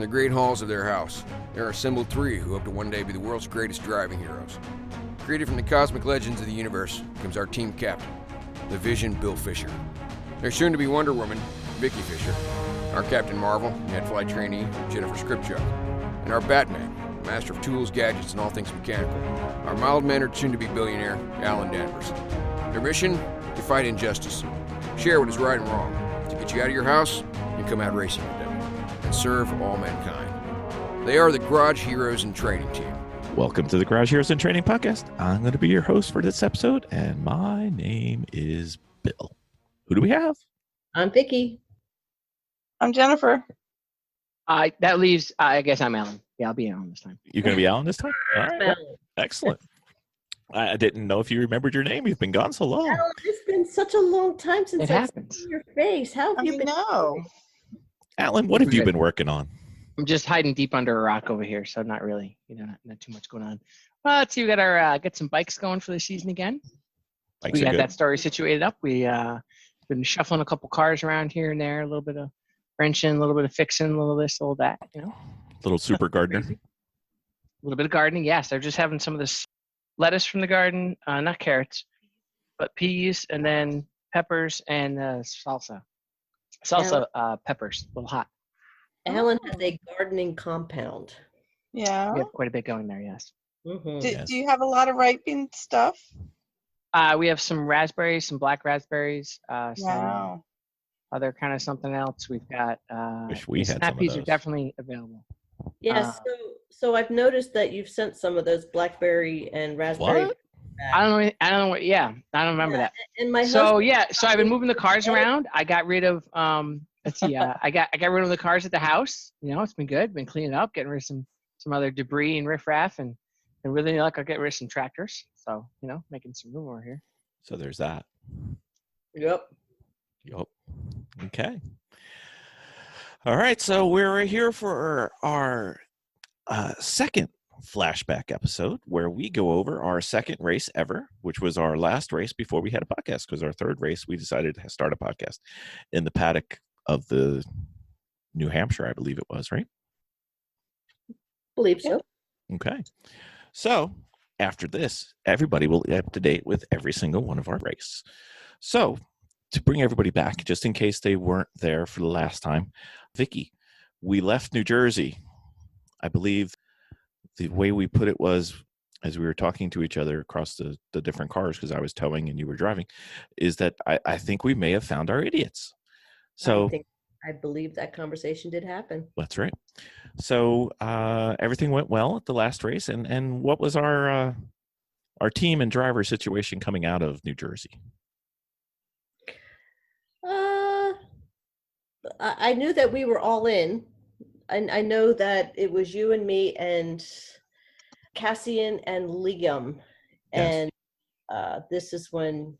the great halls of their house, there are assembled three who hope to one day be the world's greatest driving heroes. Created from the cosmic legends of the universe comes our team captain, the Vision Bill Fisher. There's soon to be Wonder Woman, Vicky Fisher, our Captain Marvel, Net Flight trainee, Jennifer Scripchuk, and our Batman, master of tools, gadgets, and all things mechanical, our mild-mannered soon-to-be billionaire, Alan Danvers. Their mission? To fight injustice, share what is right and wrong, to get you out of your house and come out racing with them, and serve all mankind. They are the Garage Heroes and Training Team. Welcome to the Garage Heroes and Training Podcast. I'm going to be your host for this episode, and my name is Bill. Who do we have? I'm Vicky. I'm Jennifer. That leaves, I guess I'm Alan. Yeah, I'll be Alan this time. You're going to be Alan this time? All right. Alan. Excellent. I didn't know if you remembered your name. You've been gone so long. Alan, it's been such a long time since It I've happens. seen your face. How have you been? No. Alan, what have you been working on? I'm just hiding deep under a rock over here, so not really, not too much going on. Well, let's see, we got our get some bikes going for the season again. Bikes We are got good. that story situated up. We been shuffling a couple cars around here and there, a little bit of wrenching, a little bit of fixing, a little this, a little that, Little super gardener. A little bit of gardening, yes. They're just having some of this lettuce from the garden, not carrots, but peas, and then peppers and salsa. Peppers, a little hot. Alan has a gardening compound. Yeah. We have quite a bit going there, yes. Mm-hmm. Yes. Do you have a lot of ripened stuff? We have some raspberries, some black raspberries, some Wow. other kind of something else. We've got Wish we had some snap of peas are those. definitely available. Yes. So I've noticed that you've sent some of those blackberry and raspberry. What? I don't know what. Yeah, I don't remember that. And my So husband, so I've been moving the cars around. I got rid of let's see, I got rid of the cars at the house. It's been good. Been cleaning up, getting rid of some other debris and riffraff, and really I'll get rid of some tractors. So making some room over here. So there's that. Yep. Yup. Okay. All right. So we're here for our second flashback episode where we go over our second race ever, which was our last race before we had a podcast, because our third race, we decided to start a podcast in the paddock of the New Hampshire, I believe it was, right? Believe so. Okay. So after this, everybody will be up to date with every single one of our race. So to bring everybody back, just in case they weren't there for the last time, Vicky, we left New Jersey. I believe the way we put it was, as we were talking to each other across the different cars, because I was towing and you were driving, is that I think we may have found our idiots. So I believe that conversation did happen. that's right. So everything went well at the last race. And what was our team and driver situation coming out of New Jersey? I knew that we were all in. I know that it was you and me and Cassian and Liam. Yes. And this is when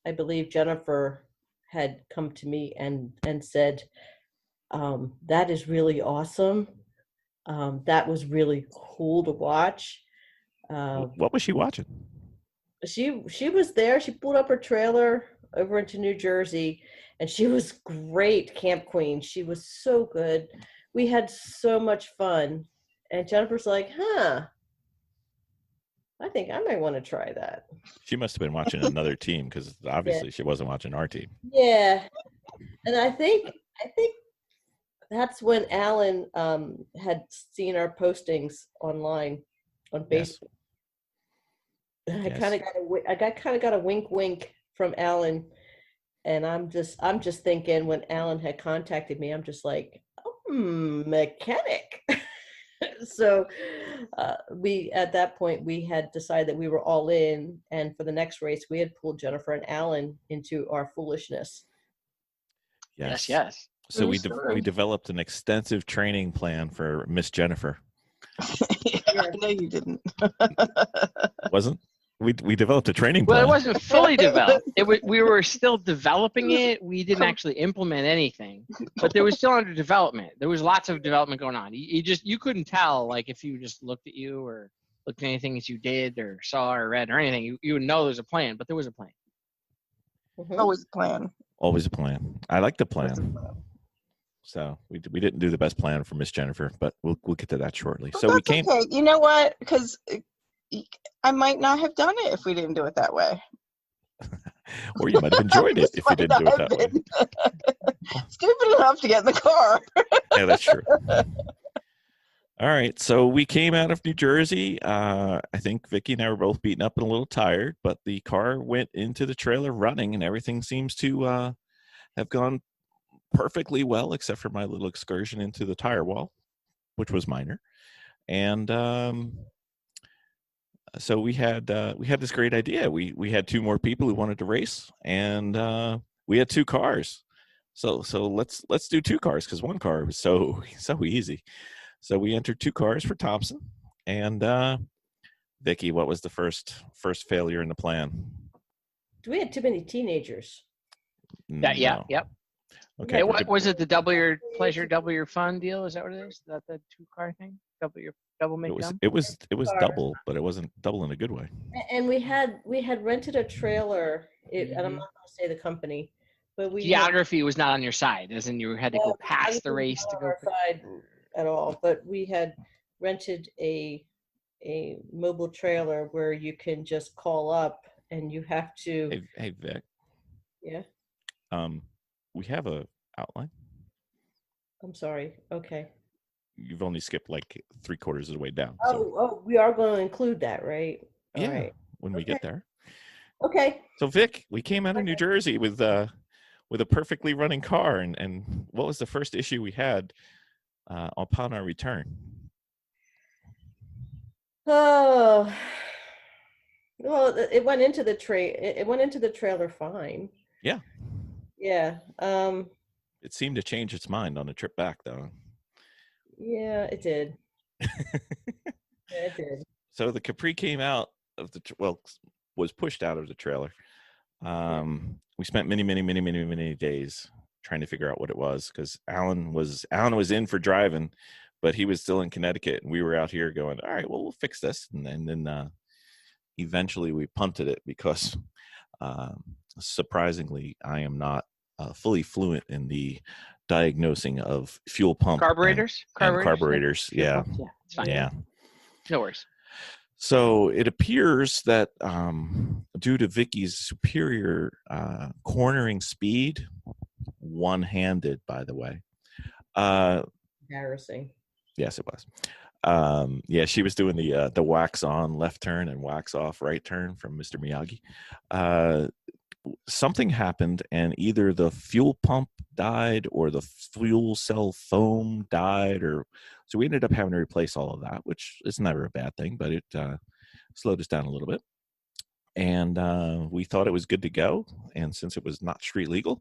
I believe Jennifer had come to me and said, that is really awesome. That was really cool to watch. What was she watching? She was there. She pulled up her trailer over into New Jersey, and she was great camp queen. She was so good. We had so much fun. And Jennifer's like, I think I might want to try that. She must have been watching another team, because obviously she wasn't watching our team. Yeah. And I think that's when Alan had seen our postings online on Facebook. Yes. And Yes. I kind of got a wink from Alan, and I'm just thinking, when Alan had contacted me, I'm just like, mechanic. So we, at that point, we had decided that we were all in, and for the next race, we had pulled Jennifer and Alan into our foolishness. Yes. So we Sure. developed an extensive training plan for Miss Jennifer. I know you didn't. Wasn't? We developed a training Well, plan. it wasn't fully developed. We were still developing it. We didn't actually implement anything, but there was still under development. There was lots of development going on. You couldn't tell, like, if you just looked at you or looked at anything that you did or saw or read or anything, you would know there was a plan, but there was a plan. Mhm. Always plan. Always a plan. I like the plan. So we didn't do the best plan for Miss Jennifer, but we'll get to that shortly. But So we that's came. okay. You know what? Because I might not have done it if we didn't do it that way. Or you might have enjoyed it Just if you might didn't do not it that have way. been stupid enough to get in the car. Yeah, that's true. All right, so we came out of New Jersey. I think Vicky and I were both beaten up and a little tired, but the car went into the trailer running, and everything seems to have gone perfectly well, except for my little excursion into the tire wall, which was minor. And so we had this great idea. We had 2 more people who wanted to race, and we had 2 cars. So let's do 2 cars, because 1 car was so easy. So we entered 2 cars for Thompson. And Vicky, what was the first failure in the plan? We had too many teenagers. Yeah, No. yep. Okay. Hey, what was it? The double your pleasure, double your fun deal? Is that what it is? Is that the 2-car thing? Double make dumb? It was Car. double, but it wasn't double in a good way. And we had rented a trailer, and I'm not going to say the company, but we had, Geography was not on your side, as in you had to go past the race to on go. our side at all. But we had rented a mobile trailer where you can just call up, and you have to. Hey Vic. Yeah. We have a outline. I'm sorry. Okay. You've only skipped like 3/4 of the way down. Oh, we are going to include that, right? All yeah, right. when we get there. Okay. So Vic, we came out of New Jersey with a perfectly running car, and what was the first issue we had upon our return? Oh, well, it went into the it went into the trailer fine. Yeah. Yeah. It seemed to change its mind on the trip back, though. Yeah, it did. Yeah, it did. So the Capri came out of was pushed out of the trailer. We spent many days trying to figure out what it was, because Alan was in for driving, but he was still in Connecticut, and we were out here going, all right, well, we'll fix this. And then eventually we punted it because surprisingly, I am not fully fluent in the diagnosing of fuel pump Carburetors? and carburetors. Yeah. Yeah, it's fine. Yeah. No worries. So it appears that due to Vicky's superior cornering speed, one-handed, by the way. Embarrassing. Yes, it was. Yeah, she was doing the wax on left turn and wax off right turn from Mr. Miyagi. Something happened, and either the fuel pump died or the fuel cell foam died, so we ended up having to replace all of that, which is never a bad thing, but it slowed us down a little bit. And we thought it was good to go, and since it was not street legal,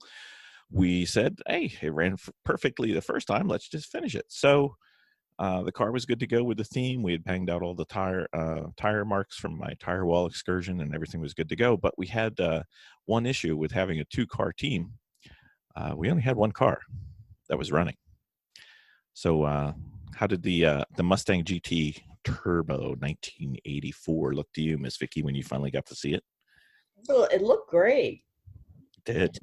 we said, hey, it ran perfectly the first time, let's just finish it. So the car was good to go with the theme. We had banged out all the tire marks from my tire wall excursion, and everything was good to go. But we had one issue with having a 2-car team. We only had 1 car that was running. So how did the Mustang GT Turbo 1984 look to you, Miss Vicky, when you finally got to see it? Well, it looked great. It did.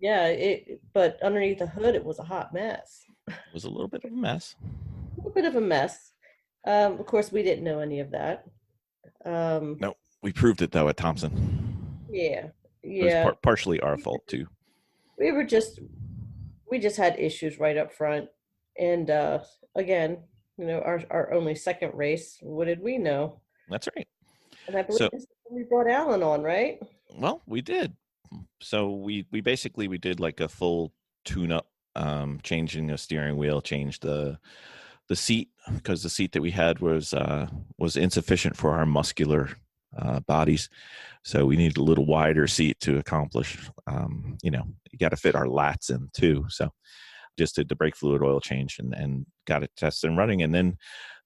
Yeah, but underneath the hood, it was a hot mess. It was a little bit of a mess. A little bit of a mess. Of course, we didn't know any of that. No, we proved it though at Thompson. Yeah, It was partially our fault too. we just had issues right up front, and again, our only second race. What did we know? That's right. And I believe we brought Alan on, right? Well, we did. So we basically did like a full tune-up, changing the steering wheel, changed the seat, because the seat that we had was insufficient for our muscular bodies. So we needed a little wider seat to accomplish. You got to fit our lats in too. So just did the brake fluid oil change and got it tested and running. And then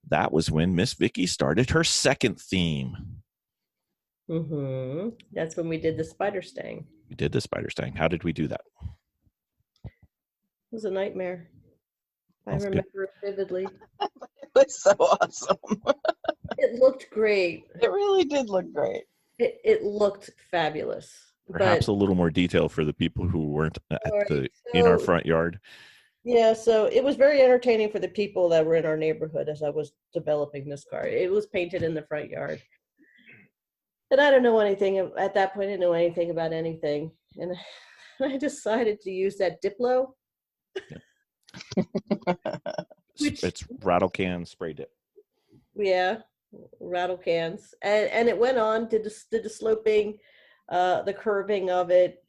that was when Miss Vicky started her second theme. Mm-hmm. That's when we did the SpiderStang. We did the SpiderStang. How did we do that? It was a nightmare. I That's good. remember it vividly. It was so awesome. It looked great. It really did look great. It looked fabulous. Perhaps a little more detail for the people who weren't in our front yard. Yeah, so it was very entertaining for the people that were in our neighborhood as I was developing this car. It was painted in the front yard. And I don't know anything at that point. I didn't know anything about anything. And I decided to use that Diplo, which, It's rattle can spray dip. yeah, rattle cans. And it went on, did the sloping, the curving of it.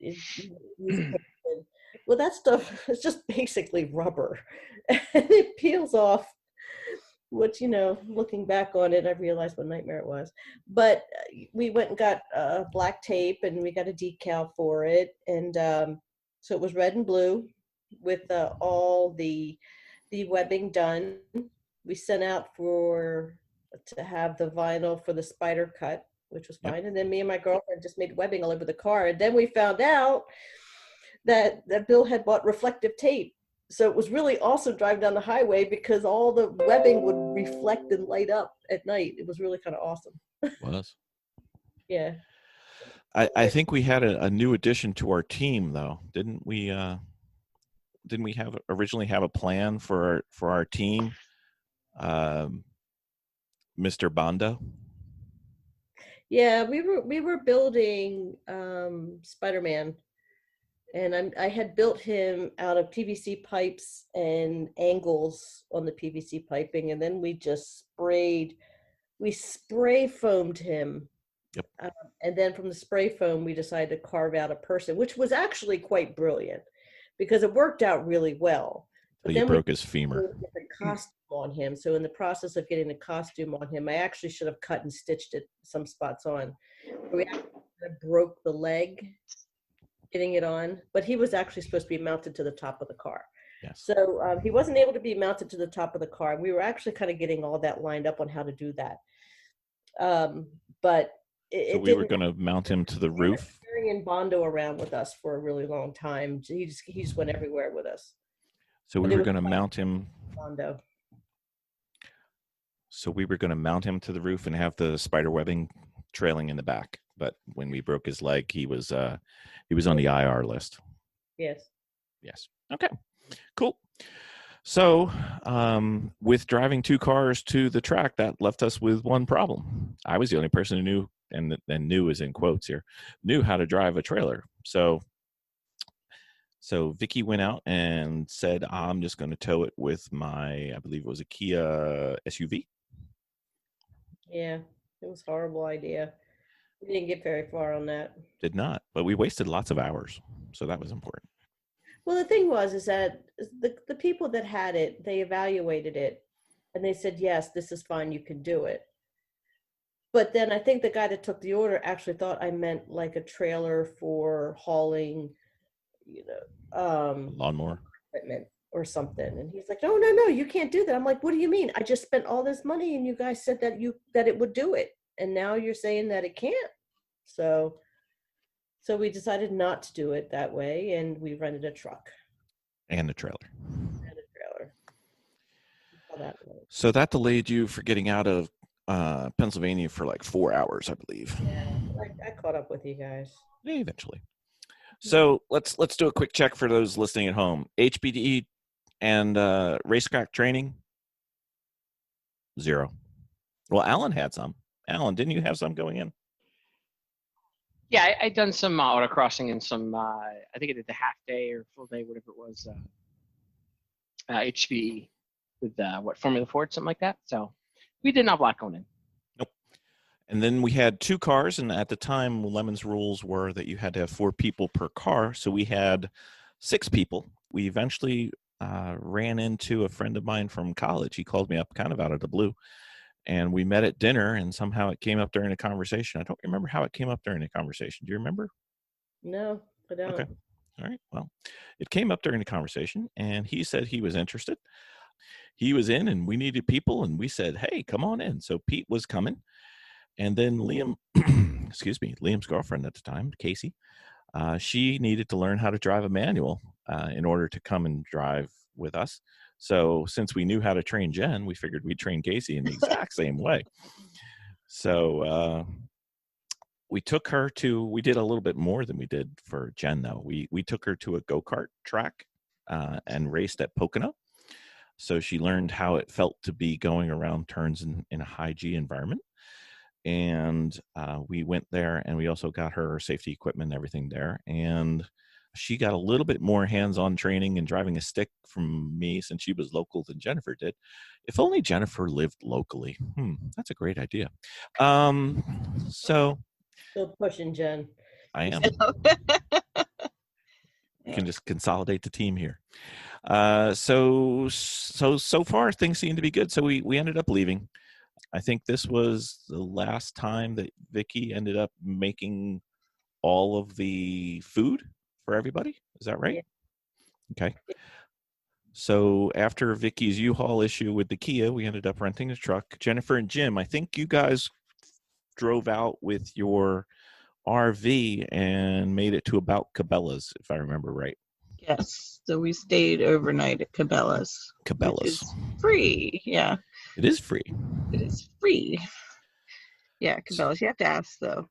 Well, that stuff is just basically rubber. And it peels off, which, looking back on it, I realized what a nightmare it was. But we went and got black tape, and we got a decal for it. And so it was red and blue with all the webbing done. We sent out to have the vinyl for the spider cut, which was fine. Yep. And then me and my girlfriend just made webbing all over the car. And then we found out that Bill had bought reflective tape. So it was really awesome driving down the highway because all the webbing would reflect and light up at night. It was really kind of awesome. Was. Yeah. I think we had a new addition to our team, though. Didn't we originally have a plan for our team? Mr. Bondo? Yeah, we were building Spider-Man. And I had built him out of PVC pipes and angles on the PVC piping, and then we spray foamed him. Yep. And then from the spray foam, we decided to carve out a person, which was actually quite brilliant because it worked out really well. But then he broke his femur. The costume on him. So in the process of getting the costume on him, I actually should have cut and stitched it some spots on. We actually broke the leg getting it on, but he was actually supposed to be mounted to the top of the car. Yes. So he wasn't able to be mounted to the top of the car. We were actually kind of getting all that lined up on how to do that. But so we were going to mount him to the roof. Carrying Bondo around with us for a really long time. He just went everywhere with us. So we were going to mount him. Bondo. So we were going to mount him to the roof and have the spider webbing trailing in the back. But when we broke his leg, he was on the IR list. Yes. Yes. Okay. Cool. So with driving two cars to the track, that left us with one problem. I was the only person who knew, and knew is in quotes here, knew how to drive a trailer. So Vicky went out and said, I'm just going to tow it with I believe it was a Kia SUV. Yeah, it was a horrible idea. We didn't get very far on that. Did not, but we wasted lots of hours, so that was important. Well, the thing is that the people that had it, they evaluated it, and they said, yes, this is fine, you can do it. But then I think the guy that took the order actually thought I meant like a trailer for hauling, lawnmower equipment or something. And he's like, no, you can't do that. I'm like, what do you mean? I just spent all this money, and you guys said that it would do it. And now you're saying that it can't. So we decided not to do it that way, and we rented a truck. And a trailer. So that delayed you for getting out of Pennsylvania for like 4 hours, I believe. Yeah, I caught up with you guys. Yeah, eventually. So let's do a quick check for those listening at home. HPD and racetrack training? 0. Well, Alan had some. Alan, didn't you have some going in? Yeah, I done some autocrossing and some, I think I did the half day or full day, whatever it was, HPE with, Formula Ford, something like that. So we didn't have a lot going in. Nope. And then we had 2 cars, and at the time, Lemon's rules were that you had to have 4 people per car. So we had 6 people. We eventually ran into a friend of mine from college. He called me up kind of out of the blue. And we met at dinner, and somehow it came up during a conversation. I don't remember how it came up during a conversation. Do you remember? No, I don't. Okay. All right. Well, it came up during the conversation, and he said he was interested. He was in, and we needed people, and we said, hey, come on in. So Pete was coming. And then Liam, Liam's girlfriend at the time, Casey, she needed to learn how to drive a manual in order to come and drive with us. So since we knew how to train Jen, we figured we'd train Casey in the exact same way. So we took her we did a little bit more than we did for Jen, though. We took her to a go-kart track and raced at Pocono. So she learned how it felt to be going around turns in a high G environment. And we went there, and we also got her safety equipment and everything there. And she got a little bit more hands-on training and driving a stick from me since she was local than Jennifer did. If only Jennifer lived locally. That's a great idea. So Still pushing, Jen. I am. You can just consolidate the team here. So far things seem to be good. So we ended up leaving. I think this was the last time that Vicky ended up making all of the food for everybody. Is that right? Yeah. Okay. So after Vicky's U-Haul issue with the Kia, we ended up renting a truck. Jennifer and Jim, I think you guys drove out with your RV and made it to about Cabela's, if I remember right. Yes. So we stayed overnight at Cabela's. Cabela's. Which is free. Yeah. It is free. It is free. Yeah, Cabela's. You have to ask, though.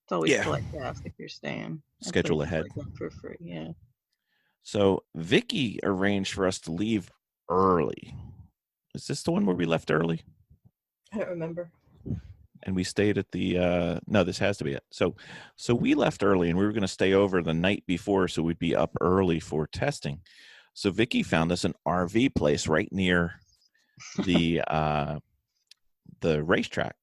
It's always polite to ask if you're staying. Schedule ahead. Like for free, yeah. So Vicky arranged for us to leave early. Is this the one where we left early? I don't remember. And we stayed at the no, this has to be it. So we left early, and we were going to stay over the night before, so we'd be up early for testing. So Vicky found us an RV place right near the racetrack.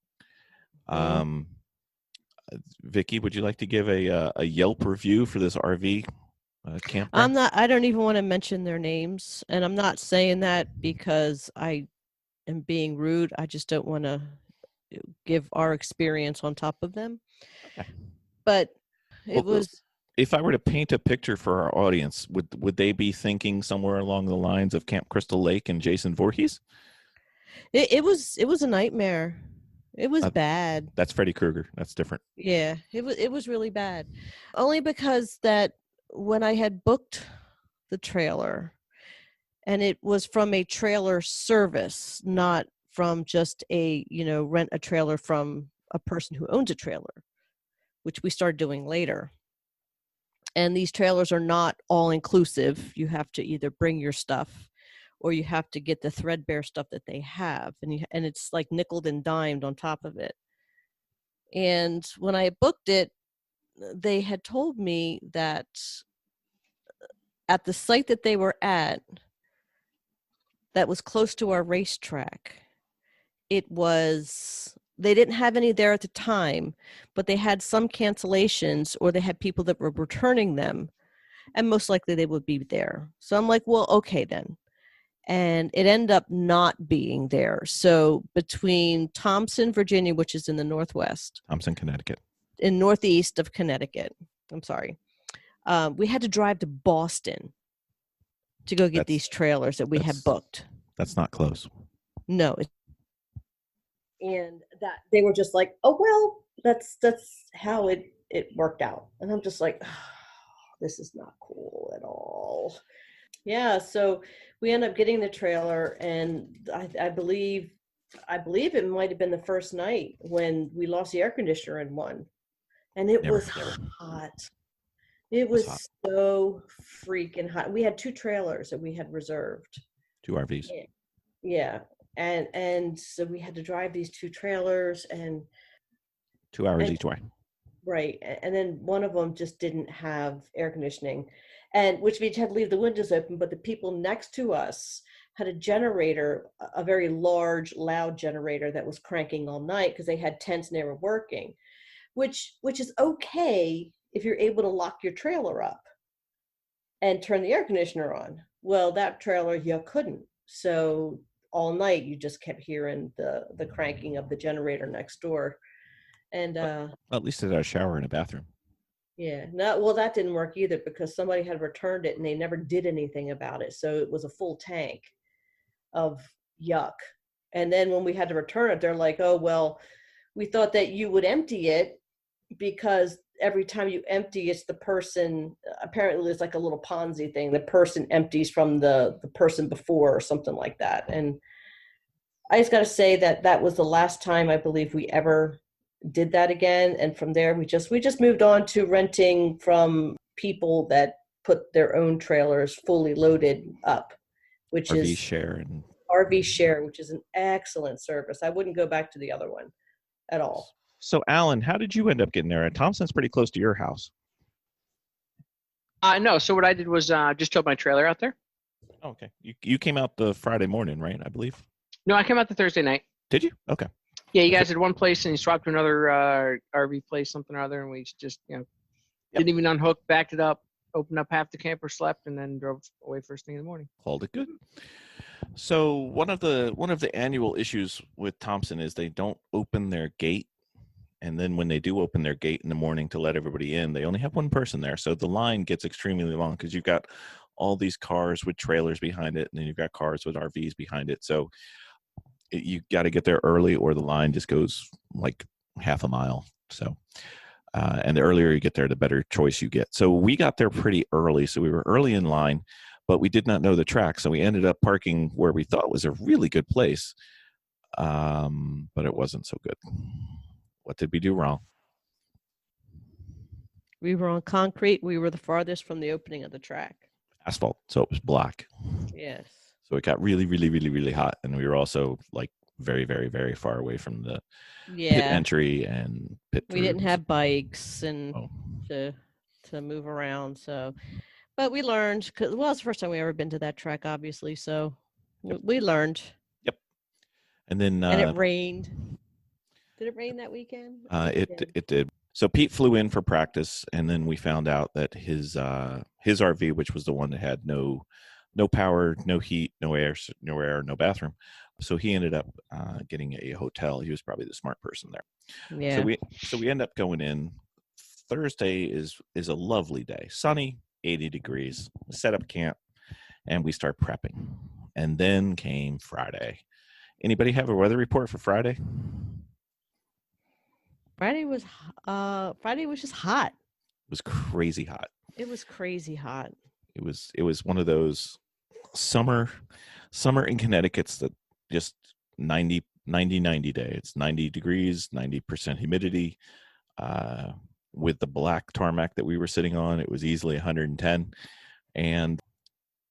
Vicky, would you like to give a Yelp review for this RV camp? I don't even want to mention their names, and I'm not saying that because I am being rude. I just don't want to give our experience on top of them. Okay. But it was. If I were to paint a picture for our audience, would they be thinking somewhere along the lines of Camp Crystal Lake and Jason Voorhees? It was a nightmare. It was bad. That's Freddy Krueger. That's different. Yeah, it was really bad. Only because that when I had booked the trailer, and it was from a trailer service, not from just rent a trailer from a person who owns a trailer, which we started doing later. And these trailers are not all inclusive. You have to either bring your stuff, or you have to get the threadbare stuff that they have, and it's like nickeled and dimed on top of it. And when I booked it, they had told me that at the site that they were at, that was close to our racetrack, they didn't have any there at the time, but they had some cancellations, or they had people that were returning them, and most likely they would be there. So I'm like, well, okay then. And it ended up not being there. So between Thompson, Virginia, which is in the Northwest. Thompson, Connecticut. In northeast of Connecticut. I'm sorry. We had to drive to Boston to go get these trailers that we had booked. That's not close. No. And that they were just like, oh, well, that's how it worked out. And I'm just like, oh, this is not cool at all. Yeah, so we ended up getting the trailer, and I believe it might have been the first night when we lost the air conditioner in one, and it was hot. It was so freaking hot. We had two trailers that we had reserved. Two RVs. Yeah, and so we had to drive these two trailers, and 2 hours each way. Right, and then one of them just didn't have air conditioning. And which means you had to leave the windows open, but the people next to us had a generator, a very large, loud generator that was cranking all night because they had tents and they were working, which is okay if you're able to lock your trailer up and turn the air conditioner on. Well, that trailer, you couldn't. So all night you just kept hearing the cranking of the generator next door. And well, at least it had a shower and a bathroom. Yeah, well, that didn't work either because somebody had returned it and they never did anything about it. So it was a full tank of yuck. And then when we had to return it, they're like, oh, well, we thought that you would empty it because every time you empty, it's the person, apparently it's like a little Ponzi thing. The person empties from the person before or something like that. And I just got to say that was the last time I believe we ever did that again. And from there we just moved on to renting from people that put their own trailers fully loaded up, which RV is share and RV Share, which is an excellent service. I wouldn't go back to the other one at all. so, Alan, how did you end up getting there? Thompson's pretty close to your house. No, so what I did was just towed my trailer out there. Oh, okay. You came out the Friday morning, right? I believe. No, I came out the Thursday night. Did you? Okay. Yeah, you guys had one place and you swapped to another RV place, something or other, and we just, didn't even unhook, backed it up, opened up half the camper, slept, and then drove away first thing in the morning. Called it good. So one of the annual issues with Thompson is they don't open their gate, and then when they do open their gate in the morning to let everybody in, they only have one person there, so the line gets extremely long because you've got all these cars with trailers behind it, and then you've got cars with RVs behind it. So you got to get there early, or the line just goes like half a mile. So. And the earlier you get there, the better choice you get. So we got there pretty early. So we were early in line, but we did not know the track. So we ended up parking where we thought was a really good place. But it wasn't so good. What did we do wrong? We were on concrete. We were the farthest from the opening of the track. Asphalt. So it was black. Yes. So it got really, really, really, really hot. And we were also like very, very, very far away from the pit entry and pit. We didn't have bikes and Oh. to move around. So, but we learned, cause well, it's the first time we ever been to that track, obviously. So we learned. Yep. And then and it rained. Did it rain that weekend? It did. So Pete flew in for practice, and then we found out that his RV, which was the one that had no power, no heat, no air, no bathroom. So he ended up getting a hotel. He was probably the smart person there. Yeah. So we end up going in. Thursday is a lovely day, sunny, 80 degrees. Set up camp, and we start prepping. And then came Friday. Anybody have a weather report for Friday? Friday was just hot. It was crazy hot. It was crazy hot. It was one of those summer in Connecticut's that just 90 day. It's 90 degrees, 90% humidity. With the black tarmac that we were sitting on, it was easily 110. And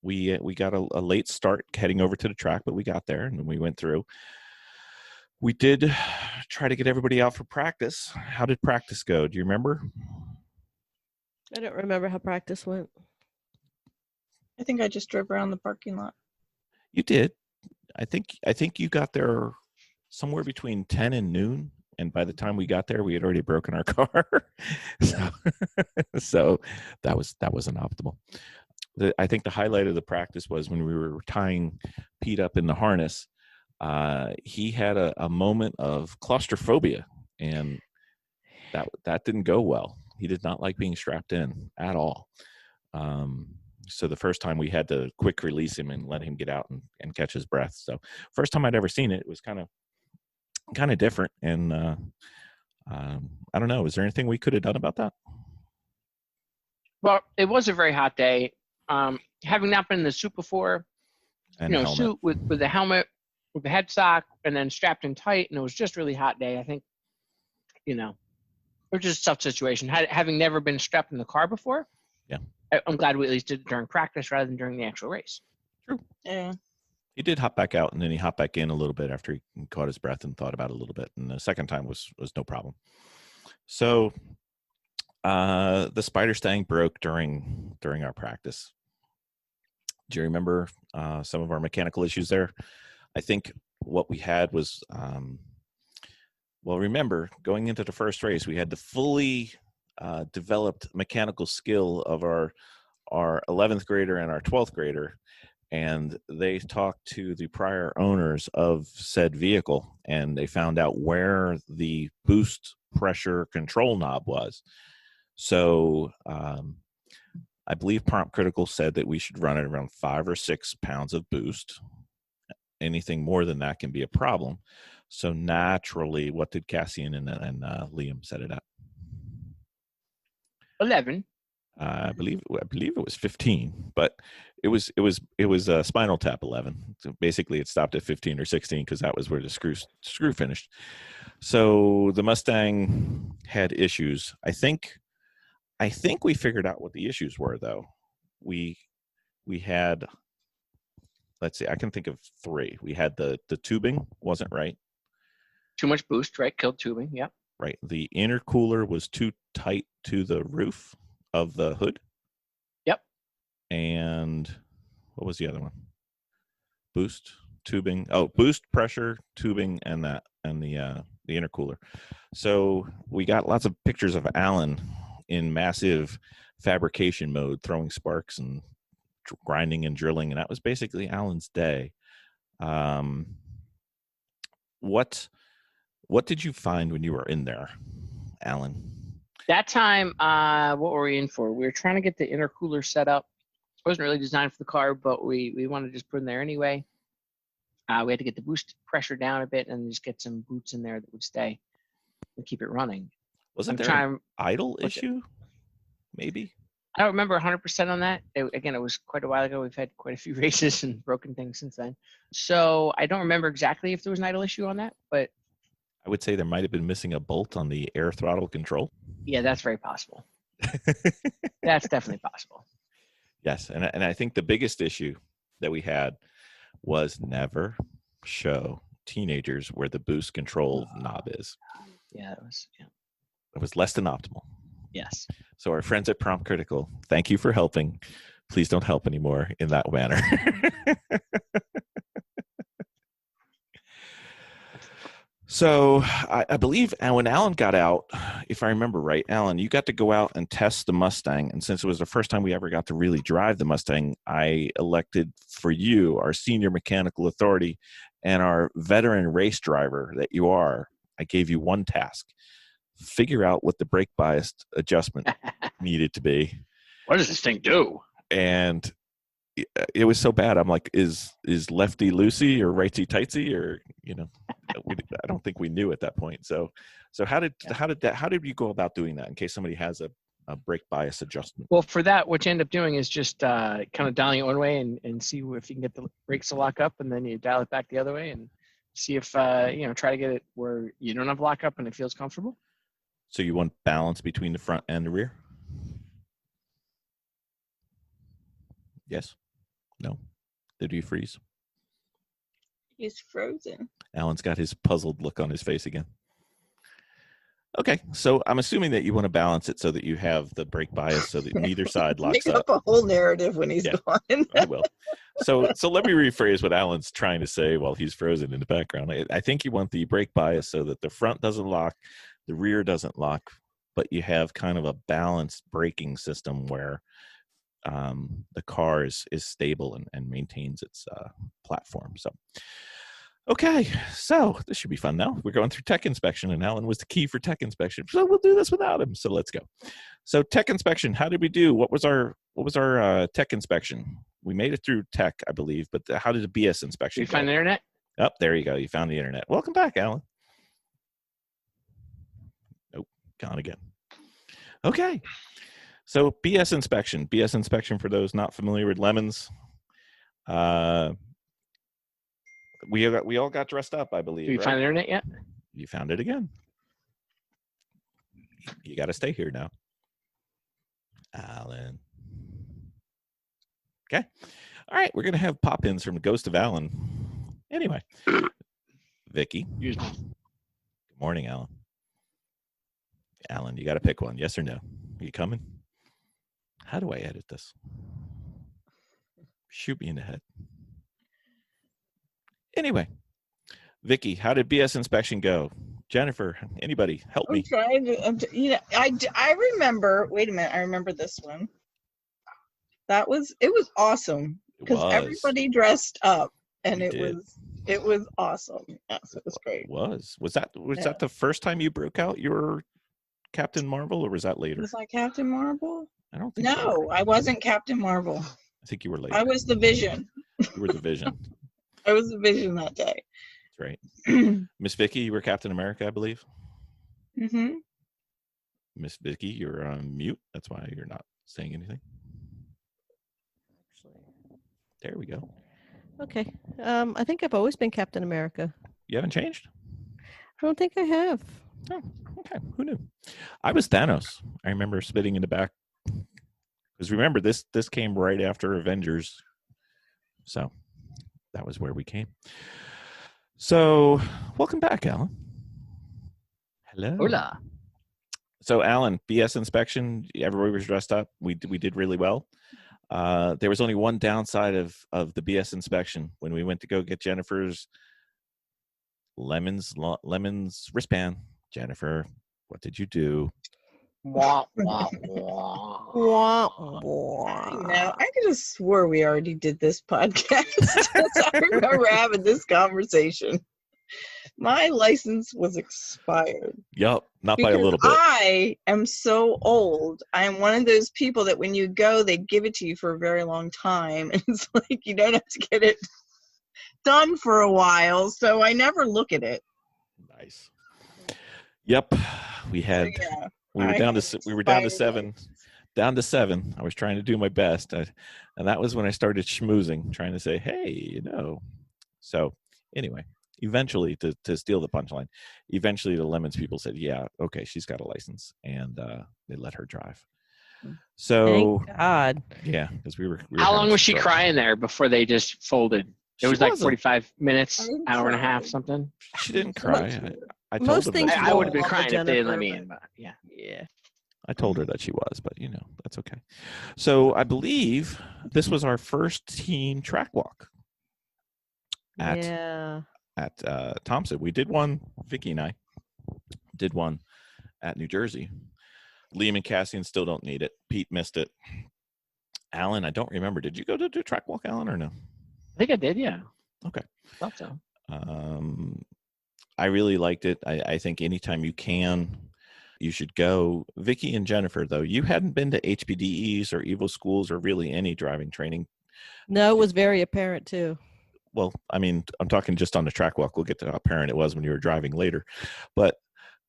we got a late start heading over to the track, but we got there and we went through. We did try to get everybody out for practice. How did practice go? Do you remember? I don't remember how practice went. I think I just drove around the parking lot. You did. I think you got there somewhere between 10 and noon, and by the time we got there, we had already broken our car. So that wasn't optimal. I think the highlight of the practice was when we were tying Pete up in the harness. He had a moment of claustrophobia, and that didn't go well. He did not like being strapped in at all. So the first time we had to quick release him and let him get out and catch his breath. So first time I'd ever seen it, it was kind of different. And I don't know, is there anything we could have done about that? Well, it was a very hot day. Having not been in the suit before, And suit with the helmet, with the head sock, and then strapped in tight, and it was just really hot day. I think, it was just a tough situation. Having never been strapped in the car before, yeah, I'm glad we at least did it during practice rather than during the actual race. True. Yeah. He did hop back out, and then he hopped back in a little bit after he caught his breath and thought about it a little bit. And the second time was no problem. So the SpiderStang broke during our practice. Do you remember some of our mechanical issues there? I think what we had was, remember, going into the first race, we had the fully developed mechanical skill of our 11th grader and our 12th grader, and they talked to the prior owners of said vehicle, and they found out where the boost pressure control knob was. So I believe Prompt Critical said that we should run it around 5 or 6 pounds of boost. Anything more than that can be a problem. So naturally, what did Cassian and Liam set it at? 11. I believe it was 15, but it was a Spinal Tap 11. So basically, it stopped at 15 or 16 because that was where the screw finished. So the Mustang had issues. I think we figured out what the issues were, though. we had, let's see, I can think of 3. We had the tubing wasn't right. Too much boost, right? Killed tubing. Yep. Right. The intercooler was too tight to the roof of the hood. Yep. And what was the other one? Boost, tubing. Oh, boost, pressure, tubing, and the intercooler. So we got lots of pictures of Alan in massive fabrication mode, throwing sparks and grinding and drilling, and that was basically Alan's day. What did you find when you were in there, Alan? That time, what were we in for? We were trying to get the intercooler set up. It wasn't really designed for the car, but we wanted to just put in there anyway. We had to get the boost pressure down a bit and just get some boots in there that would stay and keep it running. Wasn't there an idle issue? Maybe? I don't remember 100% on that. Again, it was quite a while ago. We've had quite a few races and broken things since then. So I don't remember exactly if there was an idle issue on that, but I would say there might have been missing a bolt on the air throttle control. Yeah, that's very possible. That's definitely possible. Yes, and I think the biggest issue that we had was never show teenagers where the boost control knob is. Yeah, it was less than optimal. Yes. So our friends at Prompt Critical, thank you for helping. Please don't help anymore in that manner. So I believe when Alan got out, if I remember right, Alan, you got to go out and test the Mustang. And since it was the first time we ever got to really drive the Mustang, I elected for you, our senior mechanical authority and our veteran race driver that you are, I gave you one task. Figure out what the brake bias adjustment needed to be. What does this thing do? And it was so bad. I'm like, is lefty loosey or righty tightsy, or I don't think we knew at that point. So how did you go about doing that in case somebody has a brake bias adjustment? Well, for that, what you end up doing is just kind of dialing it one way and see if you can get the brakes to lock up, and then you dial it back the other way and see if try to get it where you don't have lock up and it feels comfortable. So you want balance between the front and the rear? Yes. No. Did you freeze? He's frozen. Alan's got his puzzled look on his face again. Okay, so I'm assuming that you want to balance it so that you have the brake bias so that neither side locks Make up a whole narrative when he's gone. I will. So let me rephrase what Alan's trying to say while he's frozen in the background. I think you want the brake bias so that the front doesn't lock, the rear doesn't lock, but you have kind of a balanced braking system where the car is stable and maintains its platform. So, okay, so this should be fun now. We're going through tech inspection, and Alan was the key for tech inspection. So we'll do this without him. So let's go. So tech inspection, how did we do? What was our tech inspection? We made it through tech, I believe, but how did the BS inspection Did you find the internet? Oh, there you go. You found the internet. Welcome back, Alan. Nope, gone again. Okay. So BS inspection. BS inspection, for those not familiar with Lemons, we all got dressed up, I believe. Did you find the internet yet? You found it again. You got to stay here now, Alan. Okay. All right. We're going to have pop-ins from the Ghost of Alan. Anyway, Vicky. Excuse me. Good morning, Alan. Alan, you got to pick one. Yes or no? Are you coming? How do I edit this? Shoot me in the head. Anyway, Vicky, how did BS inspection go? Jennifer, anybody, help me. I remember. Wait a minute, I remember this one. It was awesome because everybody dressed up, and it was awesome. Yes, it was great. Was that the first time you broke out your Captain Marvel, or was that later? Was I Captain Marvel? I don't think. No, I wasn't Captain Marvel. I think you were later. I was the Vision. You were the Vision. I was the Vision that day. That's right. Miss Vicky, you were Captain America, I believe. Mm-hmm. Miss Vicky, you're on mute. That's why you're not saying anything. There we go. Okay. I think I've always been Captain America. You haven't changed? I don't think I have. Oh, okay. Who knew? I was Thanos. I remember spitting in the back Because remember, this came right after Avengers. So that was where we came. So welcome back, Alan. Hello. Hola. So Alan, BS inspection, everybody was dressed up. We did really well. There was only one downside of the BS inspection. When we went to go get Jennifer's lemons wristband. Jennifer, what did you do? Wah, wah, wah. Now, I could have swore we already did this podcast. I remember having this conversation. My license was expired. Yup, not by a little bit. I am so old. I am one of those people that when you go, they give it to you for a very long time. And it's like you don't have to get it done for a while. So I never look at it. Nice. Yep, we had. So, yeah, we were down to seven. Down to 7. I was trying to do my best, and that was when I started schmoozing, trying to say, "Hey, So anyway, eventually, to steal the punchline, eventually the Lemons people said, "Yeah, okay, she's got a license," and they let her drive. So, Thank God. yeah, because we were. How long was she crying there before they just folded? It was like 45 minutes, hour and a half, something. She didn't cry. I told Most her things I would have been Well, crying if they didn't let me Jennifer, in, but yeah. Yeah. I told her that she was, but that's okay. So I believe this was our first team track walk at Thompson. We did one, Vicky and I did one at New Jersey. Liam and Cassian still don't need it. Pete missed it. Alan, I don't remember. Did you go to do track walk, Alan, or no? I think I did, yeah. Okay. Thought so. I really liked it. I think anytime you can, you should go. Vicky and Jennifer, though, you hadn't been to HPDEs or Evo schools or really any driving training. No, it was very apparent too. Well, I mean, I'm talking just on the track walk. We'll get to how apparent it was when you were driving later. But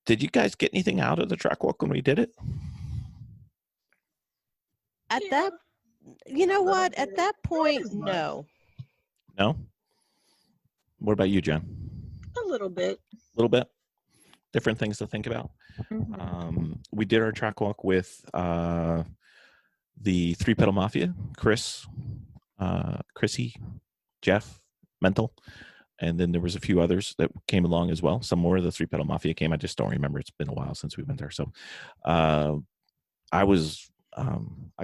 did you guys get anything out of the track walk when we did it? At that, you know what? At that point, no. No? What about you, Jen? A little bit. A little bit? Different things to think about? Mm-hmm. We did our track walk with the 3-Pedal Mafia, Chris, Chrissy, Jeff, Mental, and then there was a few others that came along as well. Some more of the 3-Pedal Mafia came. I just don't remember. It's been a while since we went there. So I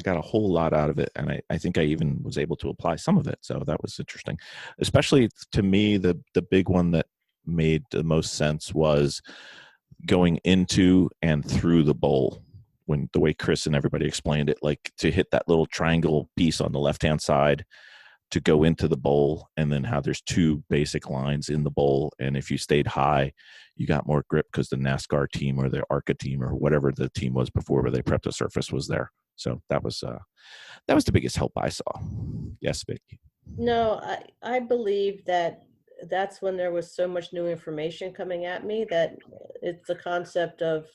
got a whole lot out of it, and I think I even was able to apply some of it. So that was interesting. Especially to me, the big one that made the most sense was going into and through the bowl, when the way Chris and everybody explained it, like to hit that little triangle piece on the left-hand side to go into the bowl, and then how there's 2 basic lines in the bowl. And if you stayed high, you got more grip because the NASCAR team or the ARCA team or whatever the team was before where they prepped the surface was there. So that was the biggest help I saw. Yes, Vicky. No, I believe that's when there was so much new information coming at me that it's the concept of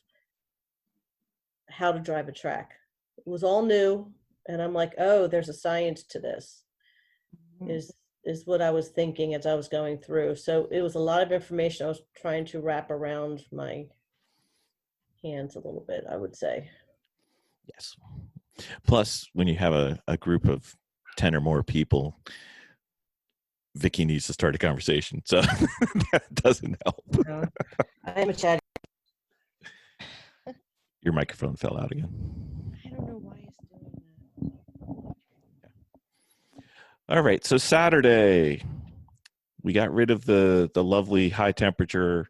how to drive a track. It was all new, and I'm like, oh, there's a science to this. Is what I was thinking as I was going through. So it was a lot of information I was trying to wrap around my hands a little bit, I would say. Yes. Plus, when you have a group of 10 or more people, Vicky needs to start a conversation, so that doesn't help. I am a chatty. Your microphone fell out again. I don't know why he's doing that. All right, so Saturday, we got rid of the lovely high temperature,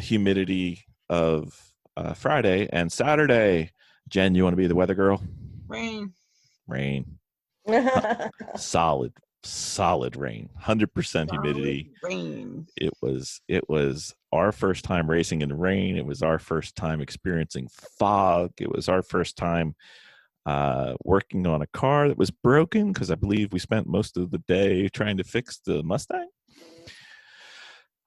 humidity of Friday, and Saturday, Jen, you want to be the weather girl? Rain. Solid rain, 100% humidity. Rain. It was our first time racing in the rain. It was our first time experiencing fog. It was our first time working on a car that was broken, because I believe we spent most of the day trying to fix the Mustang.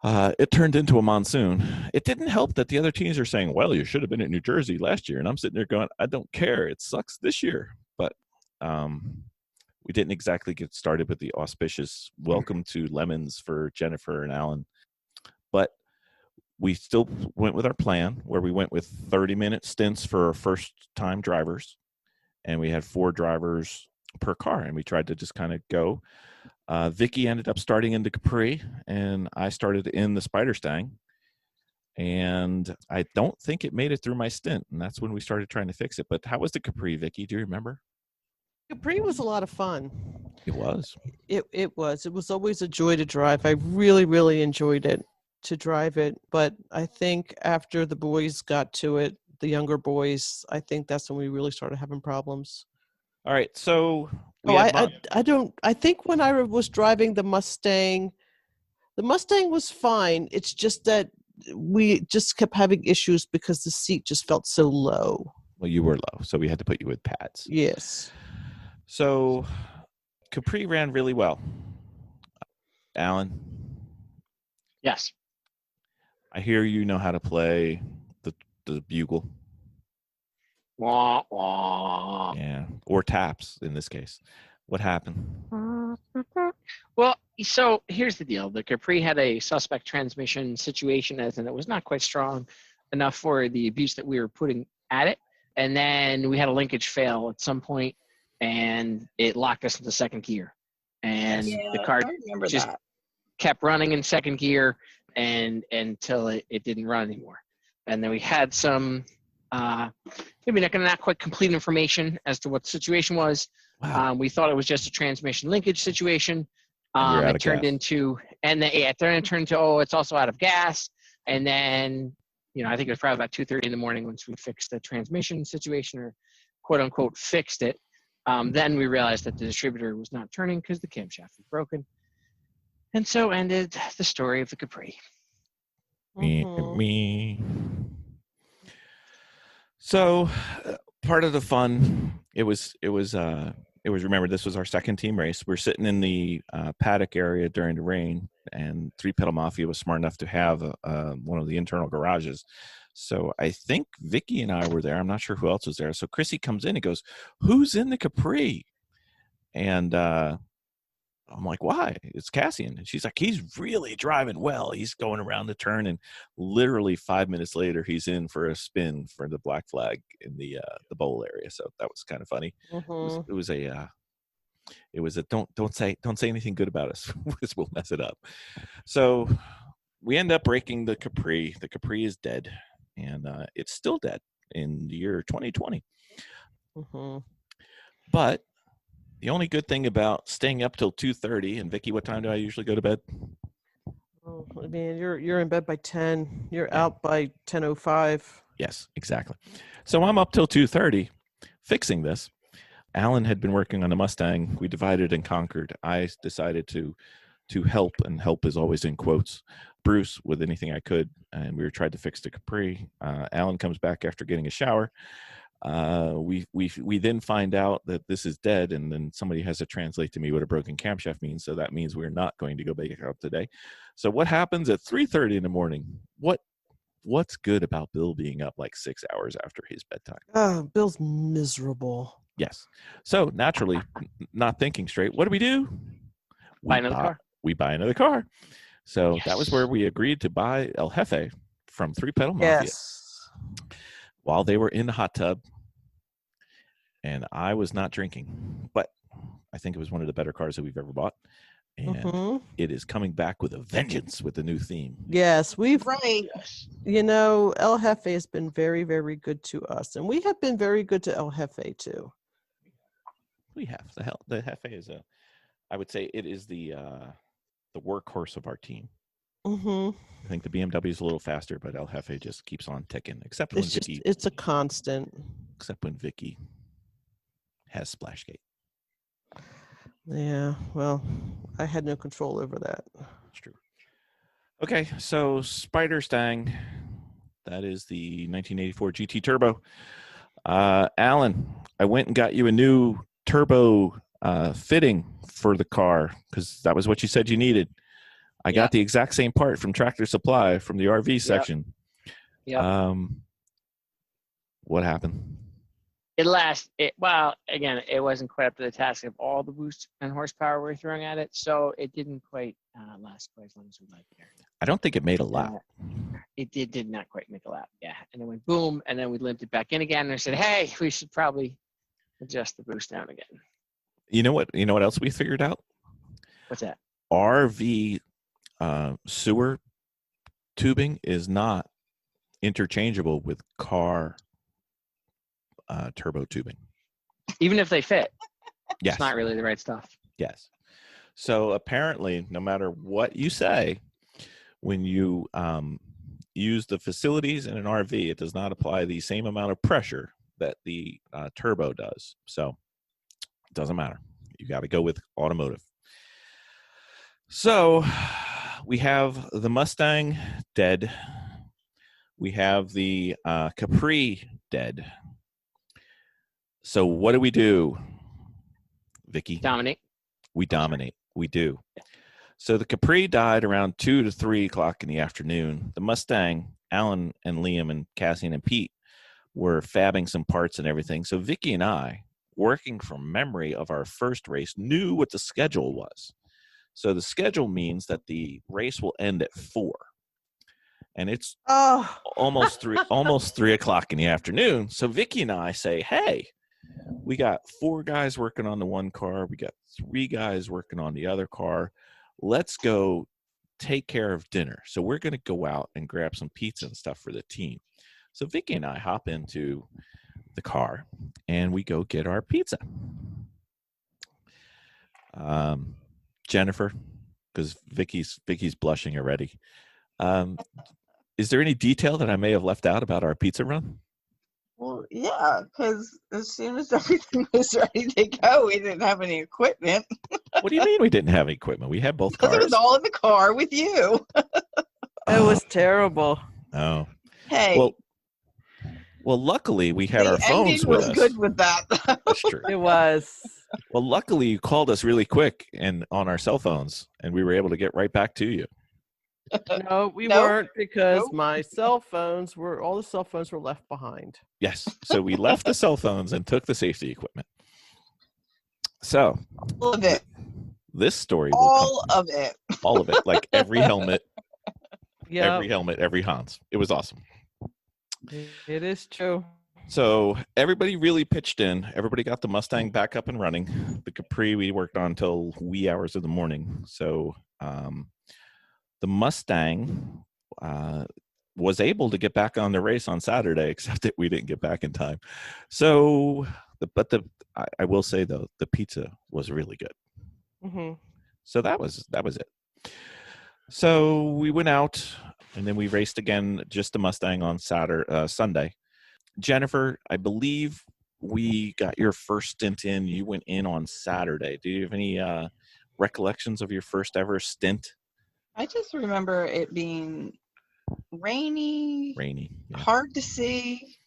It turned into a monsoon. It didn't help that the other teams are saying, well, you should have been at New Jersey last year. And I'm sitting there going, I don't care. It sucks this year. But we didn't exactly get started with the auspicious welcome to Lemons for Jennifer and Alan. But we still went with our plan, where we went with 30-minute stints for our first-time drivers. and we had 4 drivers per car, and we tried to just kind of go. Vicky ended up starting in the Capri, and I started in the SpiderStang. And I don't think it made it through my stint, and that's when we started trying to fix it. But how was the Capri, Vicky? Do you remember? Capri was a lot of fun. It was. It was. It was always a joy to drive. I really, really enjoyed it to drive it. But I think after the boys got to it, the younger boys, I think that's when we really started having problems. All right. So I think when I was driving the Mustang was fine. It's just that we just kept having issues because the seat just felt so low. Well, you were low, so we had to put you with pads. Yes. So Capri ran really well. Alan? Yes. I hear you know how to play the bugle. Wah, wah. Yeah, or taps in this case. What happened? Well, so here's the deal. The Capri had a suspect transmission situation, and it was not quite strong enough for the abuse that we were putting at it. And then we had a linkage fail at some point, and it locked us into second gear. And the car just kept running in second gear and until it didn't run anymore. And then we had some maybe not quite complete information as to what the situation was. Wow. We thought it was just a transmission linkage situation. It turned into, oh, it's also out of gas. And then, I think it was probably about 2:30 in the morning once we fixed the transmission situation, or quote unquote fixed it. Then we realized that the distributor was not turning because the camshaft was broken. And so ended the story of the Capri. Me. So part of the fun, it was remember, this was our second team race. We're sitting in the paddock area during the rain, and Three Pedal Mafia was smart enough to have one of the internal garages. So I think Vicky and I were there. I'm not sure who else was there. So Chrissy comes in and goes, "Who's in the Capri?" And I'm like, "Why? It's Cassian." And she's like, "He's really driving well. He's going around the turn." And literally 5 minutes later, he's in for a spin for the black flag in the bowl area. So that was kind of funny. Mm-hmm. It was a don't say anything good about us. We'll mess it up. So we end up breaking the Capri. The Capri is dead, and it's still dead in the year 2020. Mm-hmm. But the only good thing about staying up till 2:30, and Vicky, what time do I usually go to bed? Oh, I mean, you're in bed by 10. You're out by 10:05. Yes, exactly. So I'm up till 2:30 fixing this. Alan had been working on the Mustang. We divided and conquered. I decided to help, and help is always in quotes, Bruce with anything I could, and we tried to fix the Capri. Alan comes back after getting a shower. We then find out that this is dead, and then somebody has to translate to me what a broken camshaft means. So that means we're not going to go back out today. So what happens at 3:30 in the morning? What's good about Bill being up like 6 hours after his bedtime? Oh, Bill's miserable. Yes. So naturally, not thinking straight, what do? Buy another car. We buy another car. So Yes. that was where we agreed to buy El Jefe from Three Pedal Mafia. Yes. While they were in the hot tub, and I was not drinking, but I think it was one of the better cars that we've ever bought, and it is coming back with a vengeance with the new theme. Yes, we've Right. El Jefe has been very, very good to us, and we have been very good to El Jefe too. We have the Jefe is I would say it is the workhorse of our team. Mm-hmm. I think the BMW is a little faster, but El Jefe just keeps on ticking. Except when It's a constant. Except when Vicky has Splashgate. Yeah, well, I had no control over that. That's true. Okay, so SpiderStang, that is the 1984 GT Turbo. Alan, I went and got you a new turbo fitting for the car because that was what you said you needed. I got the exact same part from Tractor Supply from the RV section. Yeah. What happened? Well, again, it wasn't quite up to the task of all the boost and horsepower we were throwing at it, so it didn't quite last quite as long as we'd like there. I don't think it made a lap. It did not quite make a lap, yeah. And it went boom, and then we limped it back in again, and I said, hey, we should probably adjust the boost down again. You know what? You know what else we figured out? What's that? RV sewer tubing is not interchangeable with car turbo tubing. Even if they fit, Yes. it's not really the right stuff. Yes. So apparently, no matter what you say, when you use the facilities in an RV, it does not apply the same amount of pressure that the turbo does. So it doesn't matter. You got to go with automotive. So we have the Mustang dead. We have the Capri dead. So what do? Vicky? Dominate. We dominate. We do. So the Capri died around 2 to 3 o'clock in the afternoon. The Mustang, Alan and Liam and Cassian and Pete were fabbing some parts and everything. So Vicky and I, working from memory of our first race, knew what the schedule was. So the schedule means that the race will end at 4. And it's almost 3 o'clock in the afternoon. So Vicky and I say, hey, we got 4 guys working on the one car. We got 3 guys working on the other car. Let's go take care of dinner. So we're going to go out and grab some pizza and stuff for the team. So Vicky and I hop into the car and we go get our pizza. Jennifer, because Vicky's blushing already. Is there any detail that I may have left out about our pizza run? Well, yeah, because as soon as everything was ready to go, we didn't have any equipment. What do you mean we didn't have equipment? We had both Because cars. it was all in the car with you. It was terrible. Oh. Hey. Well, luckily we had the our phones ending with was us. good with that. That's true. It was. Well, luckily you called us really quick and on our cell phones, and we were able to get right back to you. No, we Nope. weren't, because Nope. my cell phones were, all the cell phones were left behind. Yes. So we left the cell phones and took the safety equipment. So All of it. this story will All of it. all of it, like every helmet, Yeah, every Hans. It was awesome. it is true. So everybody really pitched in. Everybody got the Mustang back up and running. The Capri we worked on till wee hours of the morning. So the Mustang was able to get back on the race on Saturday, except that we didn't get back in time. So, I will say though, the pizza was really good. Hmm. So that was it. So we went out and then we raced again, just the Mustang on Sunday. Jennifer, I believe we got your first stint in. You went in on Saturday. Do you have any recollections of your first ever stint? I just remember it being rainy, Yeah. hard to see.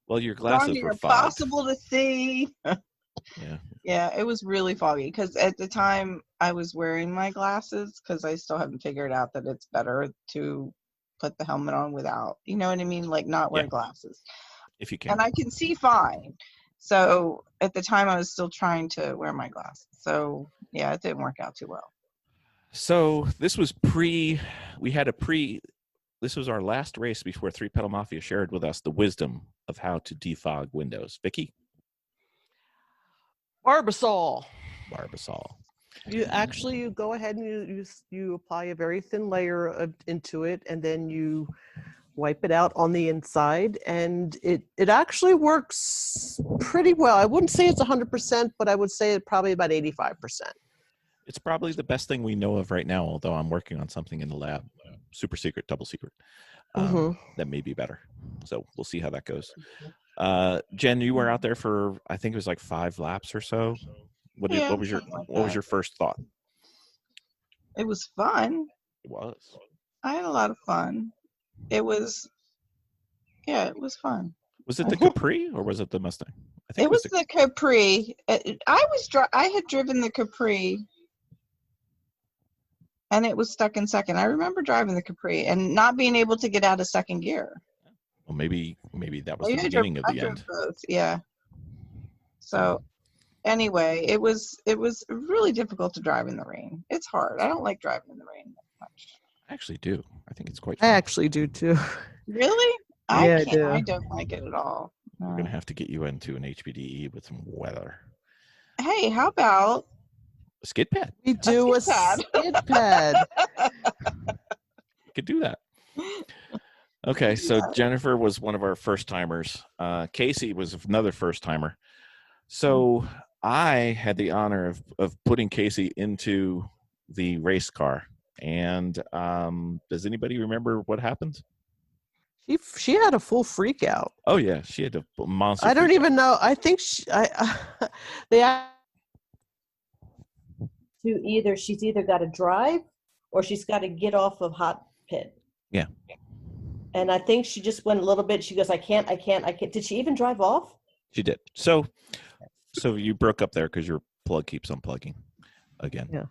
Well, your glasses were fogged. Impossible to see. Yeah. Yeah, it was really foggy because at the time I was wearing my glasses because I still haven't figured out that it's better to put the helmet on without, you know what I mean? Like not wear glasses. If you can. And I can see fine. So at the time I was still trying to wear my glasses. So yeah, it didn't work out too well. So this was this was our last race before Three Pedal Mafia shared with us the wisdom of how to defog windows. Vicky? Barbasol. You You go ahead and you apply a very thin layer into it, and then you wipe it out on the inside, and it actually works pretty well. I wouldn't say it's 100%, but I would say it probably about 85%. It's probably the best thing we know of right now, although I'm working on something in the lab, super secret, double secret, that may be better. So we'll see how that goes. Jen, you were out there for, I think it was like 5 laps or so. What was your first thought? It was fun. It was. I had a lot of fun. It was fun. Was it the Capri or was it the Mustang? I think It was the Capri. I had driven the Capri, and it was stuck in second. I remember driving the Capri and not being able to get out of second gear. Well, maybe that was the beginning of the end. Both, yeah. So anyway, it was really difficult to drive in the rain. It's hard. I don't like driving in the rain that much. I actually do. I think it's quite I fun. actually do too. Really? Yeah, I I do. don't like it at all. We're gonna have to get you into an HPDE with some weather. Hey, how about A skid pad. We do a skid pad. skid pad. We could do that. Okay, so Jennifer was one of our first timers. Casey was another first timer. So I had the honor of putting Casey into the race car. And does anybody remember what happened? She had a full freak out. Oh yeah, she had a monster. I don't freak out. even know. I think she's either got to drive or she's got to get off of hot pit. Yeah. And I think she just went a little bit. She goes, I can't. Did she even drive off? She did. So you broke up there because your plug keeps unplugging again. Yeah.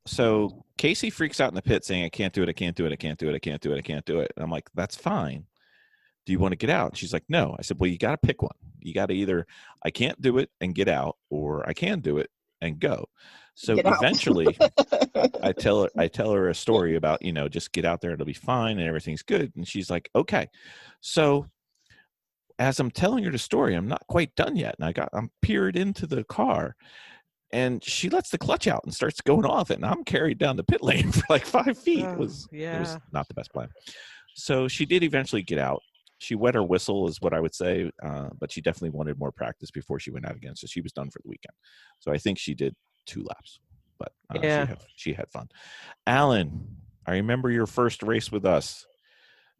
So Casey freaks out in the pit saying, I can't do it. I can't do it. I can't do it. I can't do it. I can't do it. And I'm like, that's fine. Do you want to get out? And she's like, no. I said, well, you got to pick one. You got to either I can't do it and get out, or I can do it and go. So eventually I tell her a story about, just get out there. It'll be fine and everything's good. And she's like, okay. So as I'm telling her the story, I'm not quite done yet. And I'm peered into the car and she lets the clutch out and starts going off it. And I'm carried down the pit lane for like 5 feet. It was not the best plan. So she did eventually get out. She wet her whistle is what I would say. But she definitely wanted more practice before she went out again. So she was done for the weekend. So I think she did 2 laps, but she had fun. Alan, I remember your first race with us.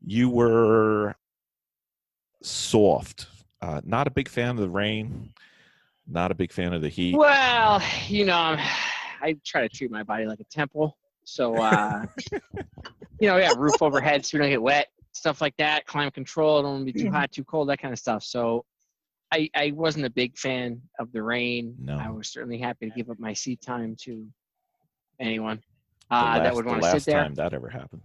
You were soft. Not a big fan of the rain. Not a big fan of the heat. Well, I try to treat my body like a temple. So, roof overhead so we don't get wet, stuff like that. Climate control, don't want to be too hot, too cold, that kind of stuff. So I wasn't a big fan of the rain. No. I was certainly happy to give up my seat time to anyone that would want to sit there. The last time that ever happened.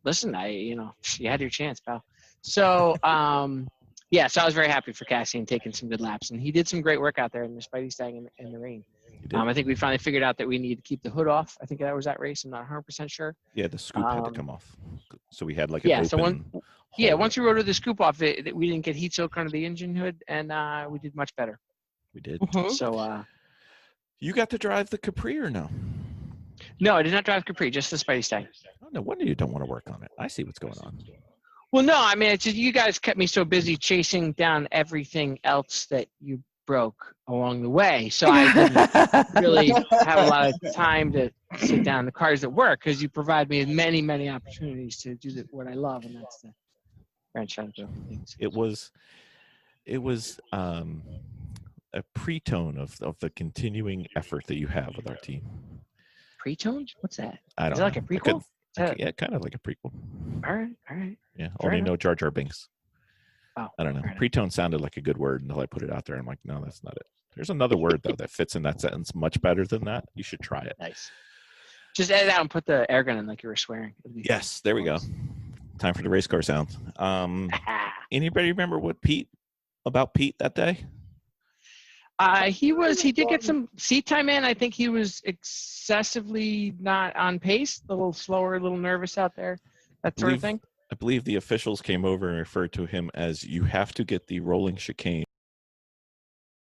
Listen, you had your chance, pal. So, so I was very happy for Cassian taking some good laps. And he did some great work out there in the SpiderStang in the rain. I think we finally figured out that we need to keep the hood off. I think that was that race. I'm not 100% sure. Yeah, the scoop had to come off. So we had like an open once we rode the scoop off, we didn't get heat soak under the engine hood, and we did much better. We did. Mm-hmm. So you got to drive the Capri or no? No, I did not drive Capri, just the SpiderStang. Oh, no wonder you don't want to work on it. I see what's going on. Well, no, I mean, it's just you guys kept me so busy chasing down everything else that you broke along the way. So I didn't really have a lot of time to sit down in the cars at work because you provide me with many, many opportunities to do what I love, and that's the branch out of broken things. It was a pre-tone of the continuing effort that you have with our team. Pre-tone? What's that? I don't Is it know. like a prequel? Yeah, kind of like a prequel. All right. Yeah, Fair only enough. no Jar Jar Binks. Oh, I don't know. fair enough. Pre-tone sounded like a good word until I put it out there. I'm like, no, that's not it. There's another word though that fits in that sentence much better than that. You should try it. Nice. Just edit out and put the air gun in like you were swearing. Yes, there we go. Time for the race car sound. Anybody remember Pete that day? He did get some seat time in. I think he was excessively not on pace, a little slower, a little nervous out there, that sort of thing. I believe the officials came over and referred to him as you have to get the rolling chicane